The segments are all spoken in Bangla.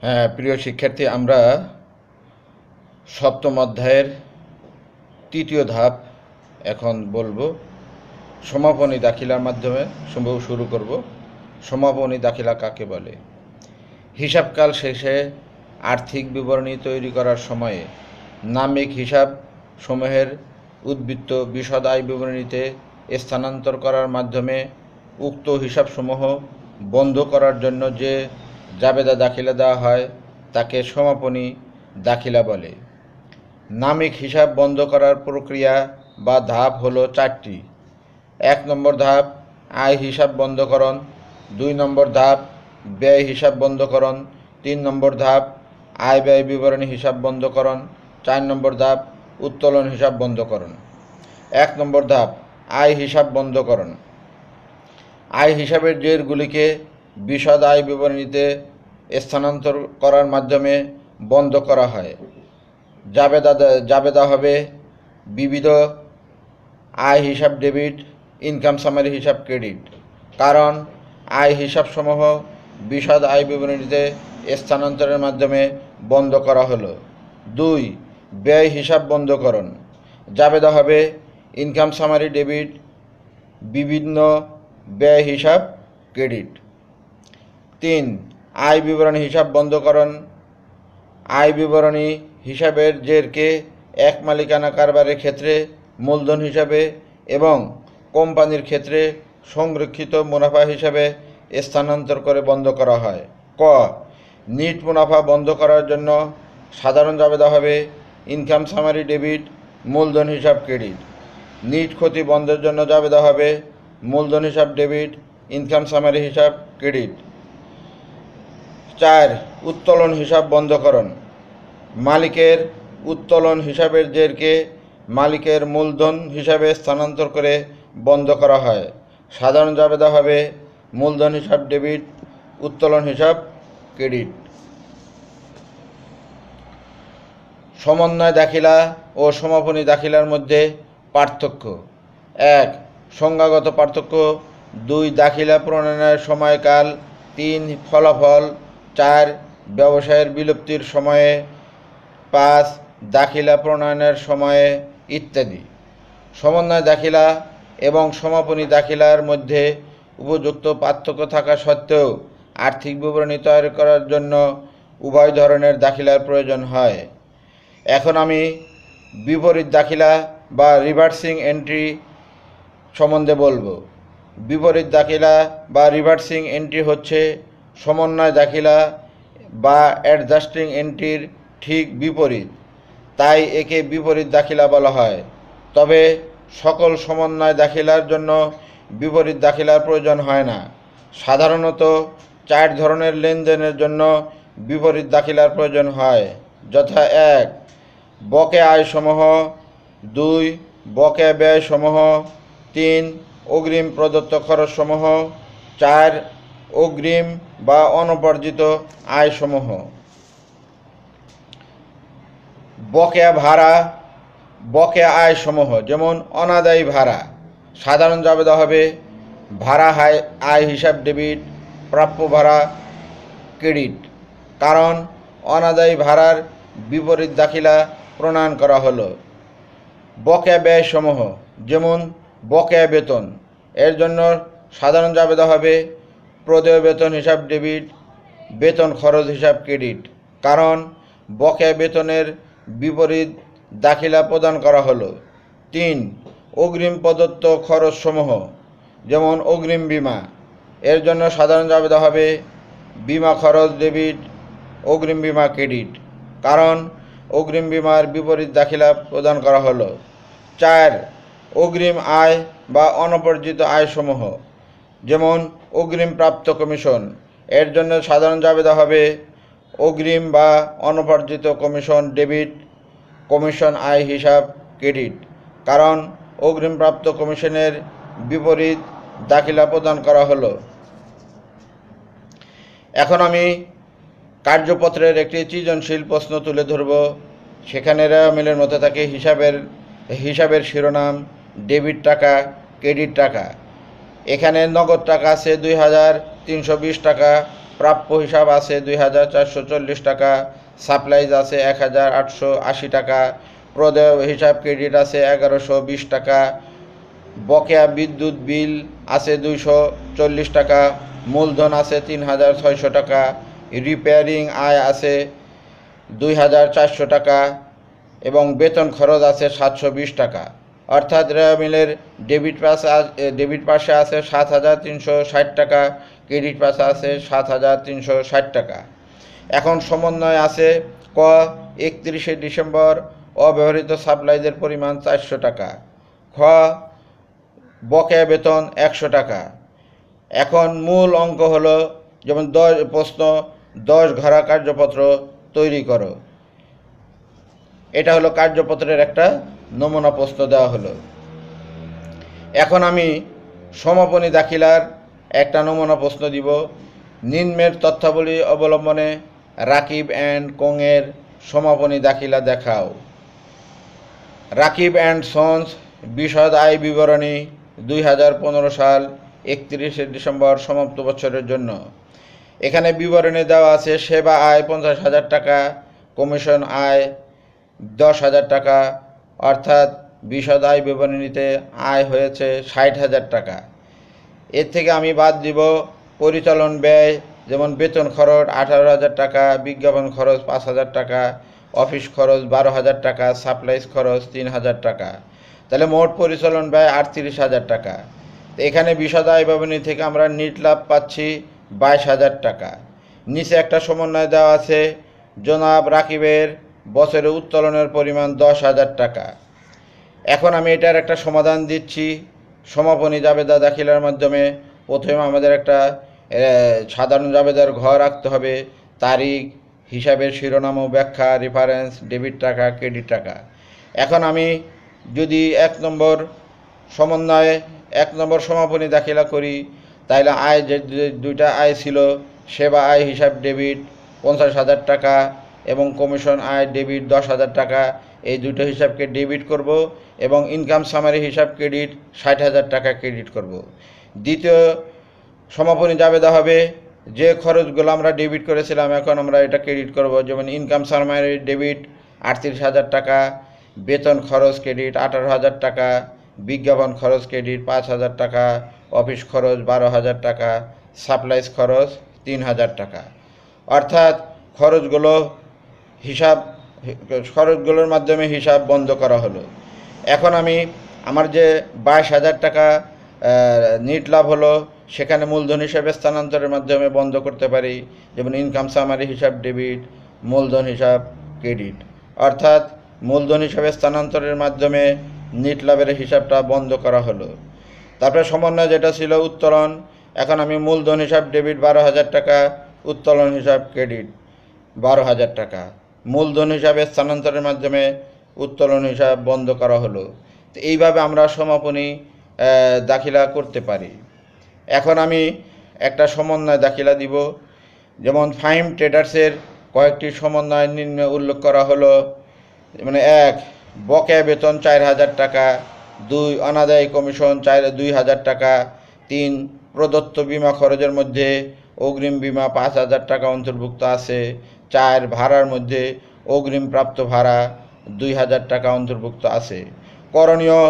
হ্যাঁ, প্রিয় শিক্ষার্থী, আমরা সপ্তম অধ্যায়ের তৃতীয় ধাপ এখন বলবো। সমাপনী দাখিলার মাধ্যমে শুরু করব। সমাপনী দাখিলা কাকে বলে? হিসাবকাল শেষে আর্থিক বিবরণী তৈরি করার সময়ে নামিক হিসাব সমূহের উদ্বৃত্ত বিশদ আয় বিবরণীতে স্থানান্তর করার মাধ্যমে উক্ত হিসাবসমূহ বন্ধ করার জন্য যে জাবেদা দাখিলা দেওয়া হয় তাকে সমাপনী দাখিলা বলে। নামিক হিসাব বন্ধ করার প্রক্রিয়া বা ধাপ হলো 4টি। 1 নম্বর ধাপ আয় হিসাব বন্ধকরণ, 2 নম্বর ধাপ ব্যয় হিসাব বন্ধকরণ, 3 নম্বর ধাপ আয় ব্যয় বিবরণী হিসাব বন্ধকরণ, 4 নম্বর ধাপ উত্তোলন হিসাব বন্ধকরণ। 1 নম্বর ধাপ আয় হিসাব বন্ধকরণ। আয় হিসাবের জেরগুলিকে বিশদ আয় বিবরণীতে স্থানান্তর করার মাধ্যমে বন্ধ করা হয়। জাবেদা হবে বিবিধ আয় হিসাব ডেবিট, ইনকাম সামারি হিসাব ক্রেডিট। কারণ আয় হিসাবসমূহ বিশদ আয় বিবরণীতে স্থানান্তরের মাধ্যমে বন্ধ করা হলো। 2 ব্যয় হিসাব বন্ধকরণ। জাবেদা হবে ইনকাম সামারি ডেবিট, বিভিন্ন ব্যয় হিসাব ক্রেডিট। 3 আয় বিবরণী হিসাব বন্ধকরণ। আয় বিবরণী হিসাবের জেরকে এক মালিকানা কারবারের ক্ষেত্রে মূলধন হিসাবে এবং কোম্পানির ক্ষেত্রে সংরক্ষিত মুনাফা হিসাবে স্থানান্তর করে বন্ধ করা হয়। ক নিট মুনাফা বন্ধ করার জন্য সাধারণ জাবেদা হবে ইনকাম সামারি ডেবিট, মূলধন হিসাব ক্রেডিট। নিট ক্ষতি বন্ধের জন্য জাবেদা হবে মূলধন হিসাব ডেবিট, ইনকাম সামারি হিসাব ক্রেডিট। 4 উত্তোলন হিসাব বন্ধকরণ। মালিকের উত্তোলন হিসাবের জেরকে মালিকের মূলধন হিসাবে স্থানান্তর করে বন্ধ করা হয়। সাধারণ জাবেদা হবে মূলধন হিসাব ডেবিট, উত্তোলন হিসাব ক্রেডিট। সমন্বয় দাখিলা ও সমাপনী দাখিলার মধ্যে পার্থক্য। 1 সংজ্ঞাগত পার্থক্য। 2 দাখিলা প্রণয়নের সময়কাল। 3 ফলাফল। 4 ব্যবসায়ের বিলুপ্তির সময়ে। 5 দাখিলা প্রণয়নের সময়ে ইত্যাদি। সমন্বয় দাখিলা এবং সমাপনী দাখিলার মধ্যে উপযুক্ত পার্থক্য থাকা সত্ত্বেও আর্থিক বিবরণী তৈরি করার জন্য উভয় ধরনের দাখিলার প্রয়োজন হয়। এখন আমি বিপরীত দাখিলা বা রিভার্সিং এন্ট্রি সম্বন্ধে বলবো। বিপরীত দাখিলা বা রিভার্সিং এন্ট্রি হচ্ছে সমন্বয় দাখিলা বা অ্যাডজাস্টিং এন্ট্রির ঠিক বিপরীত, তাই একে বিপরীত দাখিলা বলা হয়। তবে সকল সমন্বয় দাখিলার জন্য বিপরীত দাখিলার প্রয়োজন হয় না। সাধারণত 4 ধরনের লেনদেনের জন্য বিপরীত দাখিলার প্রয়োজন হয়, যথা 1 বকেয়া আয়সমূহ, 2 বকেয়া ব্যয়সমূহ, 3 অগ্রিম প্রদত্ত খরচসমূহ, 4 অগ্রিম বা অনুপার্জিত আয়সমূহ। বকেয়া ভাড়া, বকেয়া আয়সমূহ যেমন অনাদায়ী ভাড়া। সাধারণ জাবেদা হবে ভাড়া আয় হিসাব ডেবিট, প্রাপ্য ভাড়া ক্রেডিট। কারণ অনাদায়ী ভাড়ার বিপরীত দাখিলা প্রণয়ন করা হলো। বকেয়া ব্যয়সমূহ যেমন বকেয়া বেতন, এর জন্য সাধারণ জাবেদা হবে প্রদেয় বেতন হিসাব ডেবিট, বেতন খরচ হিসাব ক্রেডিট। কারণ বকেয়া বেতনের বিপরীত দাখিলা প্রদান করা হলো। 3 অগ্রিম প্রদত্ত খরচসমূহ যেমন অগ্রিম বীমা, এর জন্য সাধারণ জাবেদা হবে বীমা খরচ ডেবিট, অগ্রিম বীমা ক্রেডিট। কারণ অগ্রিম বীমার বিপরীত দাখিলা প্রদান করা হলো। 4 অগ্রিম আয় বা অনুপার্জিত আয়সমূহ যেমন অগ্রিম প্রাপ্ত কমিশন, এর জন্য সাধারণ জাবেদা হবে অগ্রিম বা অনুপার্জিত কমিশন ডেবিট, কমিশন আয় হিসাব ক্রেডিট। কারণ অগ্রিম প্রাপ্ত কমিশনের বিপরীত দাখিলা প্রদান করা হলো। এখন আমি কার্যপত্রের একটি সৃজনশীল প্রশ্ন তুলে ধরব। সেখানে মিলের মধ্যে থাকে হিসাবের শিরোনাম ডেবিট টাকা, ক্রেডিট টাকা। এখানে নগদ টাকা আছে 2320 টাকা, প্রাপ্য হিসাব আছে ২,৪৪০ টাকা, সাপ্লাইজ আছে ১,৮৮০ টাকা, প্রদেয় হিসাব ক্রেডিট আছে ১,১২০ টাকা, বকেয়া বিদ্যুৎ বিল আছে ২৪০ টাকা, মূলধন আছে ৩,৬০০ টাকা, রিপেয়ারিং আয় আছে ২,৪০০ টাকা এবং বেতন খরচ আছে ৭২০ টাকা। অর্থাৎ রেওয়া মিলের ডেবিট পাশে আছে ৭,৩৬০ টাকা, ক্রেডিট পাশে আছে ৭,৩৬০ টাকা। এখন সমন্বয় আছে ক ৩১শে ডিসেম্বর অব্যবহৃত সাপ্লাইজের পরিমাণ ৪০০ টাকা, খ বকেয়া বেতন ১০০ টাকা। এখন মূল অঙ্ক হলো যেমন প্রশ্ন 10 ঘরা কার্যপত্র তৈরি করো। এটা হলো কার্যপত্রের একটা নমুনা প্রশ্ন দেওয়া হলো। এখন আমি সমাপনী দাখিলার একটা নমুনা প্রশ্ন দিব। নিম্নের তথ্যাবলী অবলম্বনে রাকিব অ্যান্ড কোংয়ের সমাপনী দাখিলা দেখাও। রাকিব অ্যান্ড সন্স বিশদ আয় বিবরণী 2015 সাল 31শে ডিসেম্বর সমাপ্ত বছরের জন্য। এখানে বিবরণী দেওয়া আছে সেবা আয় 50,000 টাকা, কমিশন আয় 10,000 টাকা, অর্থাৎ বিশদ আয় বিবরণীতে আয় হয়েছে 60,000 টাকা। এর থেকে আমি বাদ দিব পরিচালন ব্যয়, যেমন বেতন খরচ 18,000 টাকা, বিজ্ঞাপন খরচ 5,000 টাকা, অফিস খরচ 12,000 টাকা, সাপ্লাইজ খরচ 3,000 টাকা। তাহলে মোট পরিচালন ব্যয় 38,000 টাকা। তো এখানে বিশদ আয় বিবরণী থেকে আমরা নিট লাভ পাচ্ছি 22,000 টাকা। নিচে একটা সমন্বয় দেওয়া আছে জনাব রাকিবের বছরে উত্তোলনের পরিমাণ 10,000 টাকা। এখন আমি এটার একটা সমাধান দিচ্ছি সমাপনী জাবেদা দাখিলার মাধ্যমে। প্রথমে আমাদের একটা সাধারণ জাবেদার ঘর রাখতে হবে, তারিখ, হিসাবের শিরোনাম ও ব্যাখ্যা, রেফারেন্স, ডেবিট টাকা, ক্রেডিট টাকা। এখন আমি যদি 1 নম্বর সমাপনী দাখিলা করি, তাহলে আয় যে দুইটা আয় ছিল, সেবা আয় হিসাব ডেবিট 50,000 টাকা এবং কমিশন আয় ডেবিট 10,000 টাকা, এই দুটো হিসাবকে ডেবিট করব এবং ইনকাম সামারি হিসাব ক্রেডিট 60,000 টাকা ক্রেডিট করব। দ্বিতীয় সমাপনী জাবেদা হবে যে খরচগুলো আমরা ডেবিট করেছিলাম এখন আমরা এটা ক্রেডিট করব, যেমন ইনকাম সামারি ডেবিট 38,000 টাকা, বেতন খরচ ক্রেডিট 18,000 টাকা, বিজ্ঞাপন খরচ ক্রেডিট 5,000 টাকা, অফিস খরচ 12,000 টাকা, সাপ্লাইজ খরচ 3,000 টাকা। অর্থাৎ খরচগুলোর মাধ্যমে হিসাব বন্ধ করা হলো। এখন আমি আমার যে 22,000 টাকা নিট লাভ হলো সেখানে মূলধন হিসাবে স্থানান্তরের মাধ্যমে বন্ধ করতে পারি, যেমন ইনকাম সামারি হিসাব ডেবিট, মূলধন হিসাব ক্রেডিট। অর্থাৎ মূলধন হিসাবে স্থানান্তরের মাধ্যমে নিট লাভের হিসাবটা বন্ধ করা হলো। তারপরে সমন্বয় যেটা ছিল উত্তোলন, এখন আমি মূলধন হিসাব ডেবিট 12,000 টাকা, উত্তোলন হিসাব ক্রেডিট 12,000 টাকা। মূলধন হিসাবে স্থানান্তরের মাধ্যমে উত্তোলন হিসাব বন্ধ করা হলো। তো এইভাবে আমরা সমাপনী দাখিলা করতে পারি। এখন আমি একটা সমন্বয় দাখিলা দিব, যেমন ফাইম ট্রেডার্সের কয়েকটি সমন্বয় নিম্নে উল্লেখ করা হলো। মানে 1 বকেয়া বেতন 4,000 টাকা, 2 অনাদায়ী কমিশন 2,000 টাকা, 3 প্রদত্ত বিমা খরচের মধ্যে অগ্রিম বিমা 5,000 টাকা অন্তর্ভুক্ত আছে, 4 ভাড়ার মধ্যে অগ্রিম প্রাপ্ত ভাড়া 2,000 টাকা অন্তর্ভুক্ত আছে। করণীয়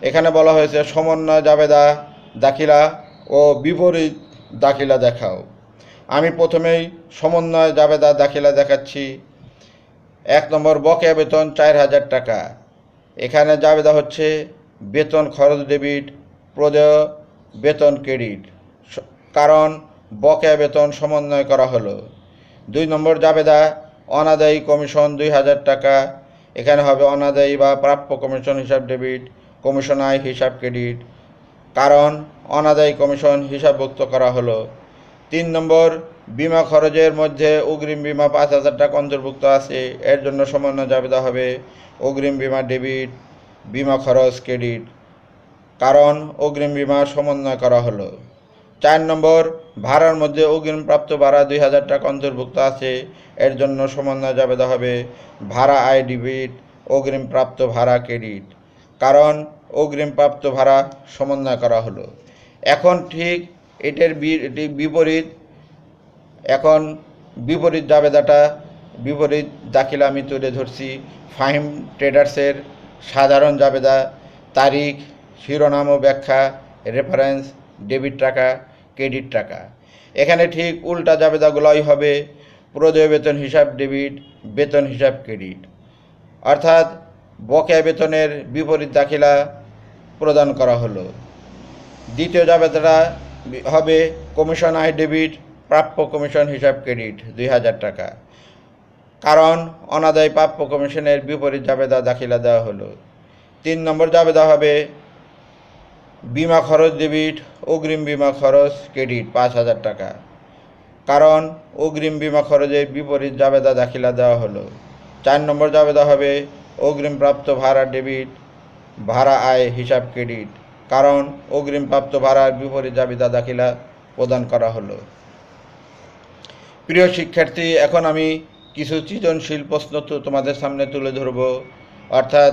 এখানে বলা হয়েছে সমন্বয় জাবেদা দাখিলা ও বিপরীত দাখিলা দেখাও। আমি প্রথমেই সমন্বয় জাবেদা দাখিলা দেখাচ্ছি। 1 নম্বর বকেয়া বেতন 4,000 টাকা। এখানে জাবেদা হচ্ছে বেতন খরচ ডেবিট, প্রদেয় বেতন ক্রেডিট, কারণ বকেয়া বেতন সমন্বয় করা হলো। 2 নম্বর জাবেদা অনাদায়ী কমিশন 2,000 টাকা। এখানে হবে অনাদায়ী বা প্রাপ্য কমিশন হিসাব ডেবিট, কমিশন আয় হিসাব ক্রেডিট, কারণ অনাদায়ী কমিশন হিসাবভুক্ত করা হলো। 3 নম্বর বিমা খরচের মধ্যে অগ্রিম বিমা 5,000 টাকা অন্তর্ভুক্ত আছে, এর জন্য সমন্বয় জাবেদা হবে অগ্রিম বিমা ডেবিট, বিমা খরচ ক্রেডিট, কারণ অগ্রিম বিমা সমন্বয় করা হলো। 4 নম্বর ভাড়ার মধ্যে অগ্রিম প্রাপ্ত ভাড়া 2,000 টাকা অন্তর্ভুক্ত আছে, এর জন্য সমন্বয় জাবেদা হবে ভাড়া আয় ডেবিট, অগ্রিম প্রাপ্ত ভাড়া ক্রেডিট, কারণ অগ্রিম প্রাপ্ত ভাড়া সমন্বয় করা হলো। এখন ঠিক এটার বিপরীত এখন বিপরীত জাবেদাটা বিপরীত দাখিলা আমি তুলে ধরছি। ফাহিম ট্রেডার্সের সাধারণ জাবেদা, তারিখ, শিরোনাম ও ব্যাখ্যা, রেফারেন্স, ডেবিট টাকা, ক্রেডিট টাকা। এখানে ঠিক উল্টা জাবেদাগুলোই হবে প্রদেয় বেতন হিসাব ডেবিট, বেতন হিসাব ক্রেডিট। অর্থাৎ বকেয়া বেতনের বিপরীত দাখিলা প্রদান করা হলো। দ্বিতীয় জাবেদাটা হবে কমিশন আয় ডেবিট, প্রাপ্য কমিশন হিসাব ক্রেডিট 2000 টাকা। কারণ অনাদায়ী প্রাপ্য কমিশনের বিপরীত জাবেদা দাখিলা দেওয়া হলো। 3 নম্বর জাবেদা হবে বিমা খরচ ডেবিট, অগ্রিম বিমা খরচ ক্রেডিট 5000 টাকা। কারণ অগ্রিম বিমা খরচের বিপরীত জাবেদা দাখিলা দেওয়া হলো। 4 নম্বর জাবেদা হবে অগ্রিম প্রাপ্ত ভাড়া ডেবিট, ভাড়া আয় হিসাব ক্রেডিট। কারণ অগ্রিম প্রাপ্ত ভাড়ার বিপরীত জাবেদা দাখিলা প্রদান করা হলো। প্রিয় শিক্ষার্থী, এখন আমি কিছু সৃজনশীল প্রশ্ন তোমাদের সামনে তুলে ধরব। অর্থাৎ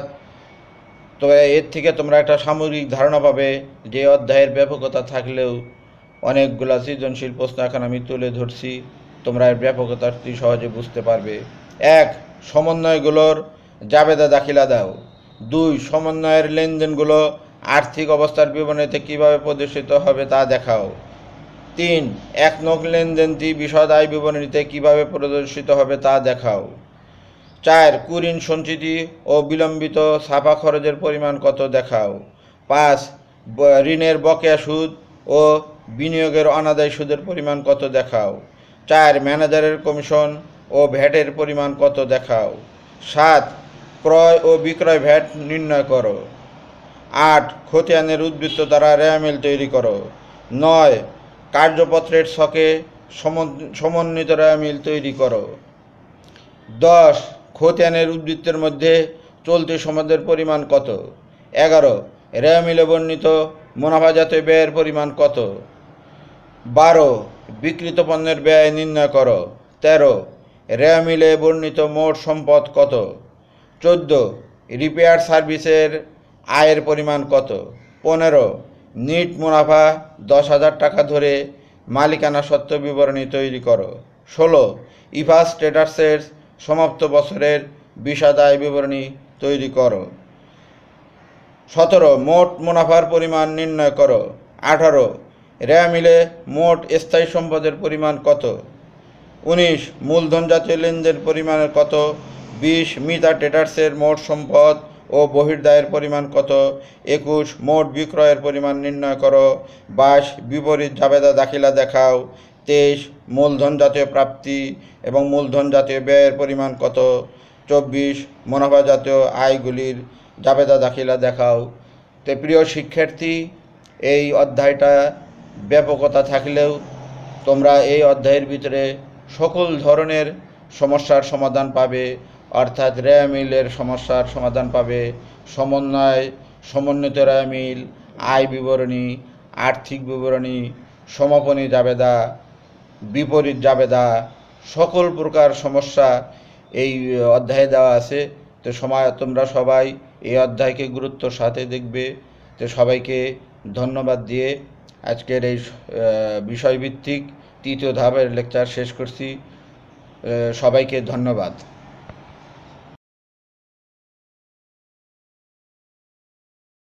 এর থেকে তোমরা একটা সামগ্রিক ধারণা পাবে যে অধ্যায়ের ব্যাপকতা থাকলেও অনেকগুলা সৃজনশীল প্রশ্ন এখন আমি তুলে ধরছি, তোমরা এর ব্যাপকতাটি সহজে বুঝতে পারবে। 1. সমন্বয়গুলোর জাবেদা দাখিলা দাও। 2. সমন্বয়ের লেনদেনগুলো আর্থিক অবস্থার বিবরণীতে কীভাবে প্রদর্শিত হবে তা দেখাও। 3. এক নং লেনদেনটি বিশদ আয় বিবরণীতে কীভাবে প্রদর্শিত হবে তা দেখাও। 4. কুঋণ সঞ্চিতি ও বিলম্বিত ছাপা খরচের পরিমাণ কত দেখাও। 5. ঋণের বকেয়া সুদ ও বিনিয়োগের অনাদায়ী সুদের পরিমাণ কত দেখাও। 4. ম্যানেজারের কমিশন ও ভ্যাটের পরিমাণ কত দেখাও। 7. ক্রয় ও বিক্রয় ভ্যাট নির্ণয় করো। 8. খতিয়ানের উদ্বৃত্ত দ্বারা রেয়ামিল তৈরি করো। 9. কার্যপত্রের ছকে সমন্বিত রেয়ামিল তৈরি করো। 10. খতিয়ানের উদ্বৃত্তের মধ্যে চলতি সম্পদের পরিমাণ কত। 11. রেয়ামিলে বর্ণিত মুনাফাজাত ব্যয়ের পরিমাণ কত। 12. বিক্রিত পণ্যের ব্যয় নির্ণয় করো। 13. রেয়ামিলে বর্ণিত মোট সম্পদ কত। 14. রিপেয়ার সার্ভিসের আয়ের পরিমাণ কত। 15. নিট মুনাফা 10,000 টাকা ধরে মালিকানা সত্ত্ব বিবরণী তৈরি করো। 16. ইফাস ট্রেডার্সের সমাপ্ত বছরের বিশদ আয় বিবরণী তৈরি করো। 17. মোট মুনাফার পরিমাণ নির্ণয় করো। 18. রেয়ামিলে মোট স্থায়ী সম্পদের পরিমাণ কত। 19. মূলধন জাতীয় লেনদেন পরিমাণ কত। 20. মিতা ট্রেডার্সের মোট সম্পদ ও বহির্দায়ের পরিমাণ কত। 21. মোট বিক্রয়ের পরিমাণ নির্ণয় করো। 22. বিপরীত জাবেদা দাখিলা দেখাও। 23. মূলধন জাতীয় প্রাপ্তি এবং মূলধন জাতীয় ব্যয়ের পরিমাণ কত। 24. মুনাফা জাতীয় আয়গুলির জাবেদা দাখিলা দেখাও। তো প্রিয় শিক্ষার্থী, এই অধ্যায়টা ব্যাপকতা থাকলেও তোমরা এই অধ্যায়ের ভিতরে সকল ধরনের সমস্যার সমাধান পাবে। অর্থাৎ রেয়ামিলের সমস্যার সমাধান পাবে, সমন্বয়, সমন্বিত রেয়ামিল, আয় বিবরণী, আর্থিক বিবরণী, সমাপনী জাবেদা, বিপরীত জাবেদা, সকল প্রকার সমস্যা এই অধ্যায়ে দেওয়া আছে। তো তোমরা সবাই এই অধ্যায়কে গুরুত্বর সাথে দেখবে। তো সবাইকে ধন্যবাদ দিয়ে আজকের এই বিষয়ভিত্তিক তৃতীয় ধাপের লেকচার শেষ করছি। সবাইকে ধন্যবাদ।